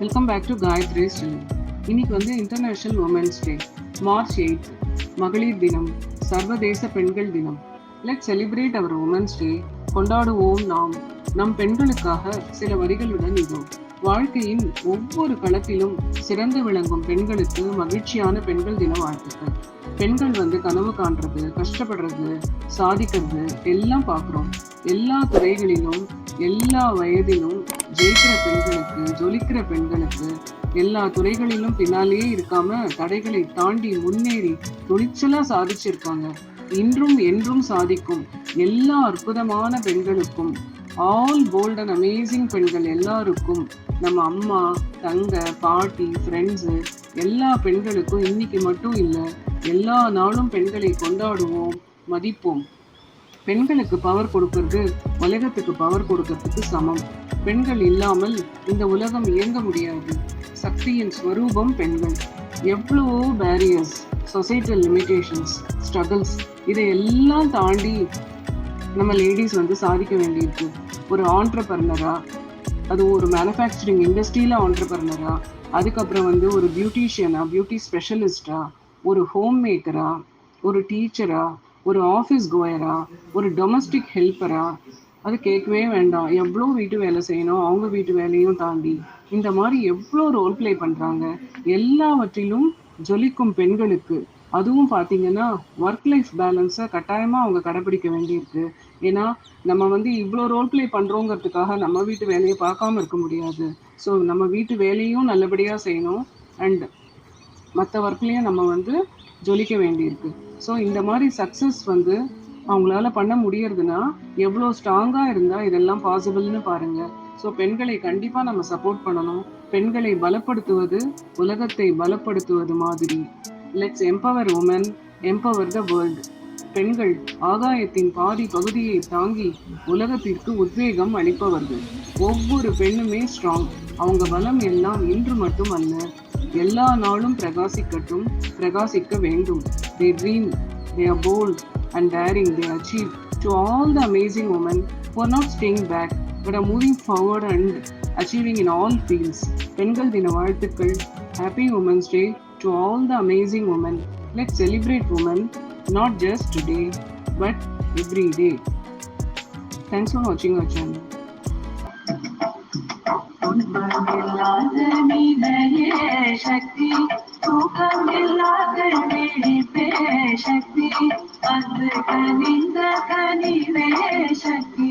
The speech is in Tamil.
Welcome back to Gayathri channel. இன்னைக்கு வந்து இன்டர்நேஷனல் உமன்ஸ் டே, மார்ச் 8, மகளிர் தினம், சர்வதேச பெண்கள் தினம். Let celebrate our women's day. கொண்டாடுவோம் நாம் நம் பெண்களுக்காக சில வரிகளுடன் இதோ. வாழ்க்கையின் ஒவ்வொரு களத்திலும் சிறந்து விளங்கும் பெண்களுக்கு மகிழ்ச்சியான பெண்கள் தின வாழ்த்துக்கள். பெண்கள் வந்து கனவு காண்றது, கஷ்டப்படுறது, சாதிக்கிறது எல்லாம் பார்க்குறோம். எல்லா துறைகளிலும் எல்லா வயதிலும் ஜெயிக்கிற பெண்களுக்கு, ஜொலிக்கிற பெண்களுக்கு, எல்லா துறைகளிலும் பின்னாலேயே இருக்காம தடைகளை தாண்டி முன்னேறி துணிச்சலா சாதிச்சிருக்காங்க. இன்றும் என்றும் சாதிக்கும் எல்லா அற்புதமான பெண்களுக்கும், ஆல் போல்ட் அண்ட் அமேசிங் பெண்கள் எல்லாருக்கும், நம்ம அம்மா, தங்க, பாட்டி, ஃப்ரெண்ட்ஸு எல்லா பெண்களுக்கும் இன்னைக்கு மட்டும் இல்லை, எல்லா நாளும் பெண்களை கொண்டாடுவோம், மதிப்போம். பெண்களுக்கு பவர் கொடுக்கறது உலகத்துக்கு பவர் கொடுக்கறதுக்கு சமம். பெண்கள் இல்லாமல் இந்த உலகம் இயங்க முடியாது. சக்தியின் ஸ்வரூபம் பெண்கள். எவ்வளவோ பேரியர்ஸ், சொசைட்டல் லிமிடேஷன்ஸ், ஸ்ட்ரகிள்ஸ் இதையெல்லாம் தாண்டி நம்ம லேடிஸ் வந்து சாதிக்க வேண்டியிருக்கு. ஒரு ஆண்டர்பிரனரா, அது ஒரு மேனுஃபேக்சரிங் இண்டஸ்ட்ரியில ஆண்டர்பிரனரா, அதுக்கப்புறம் வந்து ஒரு பியூட்டிஷியனா, பியூட்டி ஸ்பெஷலிஸ்டா, ஒரு ஹோம் மேக்கரா, ஒரு டீச்சரா, ஒரு ஆஃபீஸ் கோயரா, ஒரு டொமஸ்டிக் ஹெல்ப்பரா, அது கேட்கவே வேண்டாம். எவ்வளோ வீட்டு வேலை செய்யணும், அவங்க வீட்டு வேலையும் தாண்டி இந்த மாதிரி எவ்வளோ ரோல் பிளே பண்ணுறாங்க. எல்லாவற்றிலும் ஜொலிக்கும் பெண்களுக்கு, அதுவும் பார்த்தீங்கன்னா ஒர்க் லைஃப் பேலன்ஸை கட்டாயமாக அவங்க கடைப்பிடிக்க வேண்டியிருக்கு. ஏன்னா நம்ம வந்து இவ்வளோ ரோல் பிளே பண்ணுறோங்கிறதுக்காக நம்ம வீட்டு வேலையை பார்க்காம இருக்க முடியாது. ஸோ நம்ம வீட்டு வேலையும் நல்லபடியாக செய்யணும், அண்ட் மற்ற ஒர்க்லேயும் நம்ம வந்து ஜொலிக்க வேண்டியிருக்கு. ஸோ இந்த மாதிரி சக்ஸஸ் வந்து அவங்களால பண்ண முடியறதுன்னா எவ்வளோ ஸ்ட்ராங்காக இருந்தால் இதெல்லாம் பாசிபிள்னு பாருங்கள். ஸோ பெண்களை கண்டிப்பாக நம்ம சப்போர்ட் பண்ணணும். பெண்களை பலப்படுத்துவது உலகத்தை பலப்படுத்துவது மாதிரி. Let's empower women, empower the world. பெண்கள் ஆகாயத்தின் பாதி பகுதியை தாங்கி உலகத்திற்கு உத்வேகம் அளிப்பவர்கள். ஒவ்வொரு பெண்ணுமே ஸ்ட்ராங். அவங்க பலம் எல்லாம் இன்று மட்டும் அல்ல, எல்லா நாளும் பிரகாசிக்கட்டும், பிரகாசிக்க வேண்டும். They dream, they are bold and daring, they achieve. To all the amazing women who are not staying back but are moving forward and achieving in all fields. பெண்கள் தின வாழ்த்துக்கள். Happy Women's Day to all the amazing women. Let's celebrate women, not just today but every day. Thanks for watching our channel. शक्ति शक्ति शक्ति शक्ति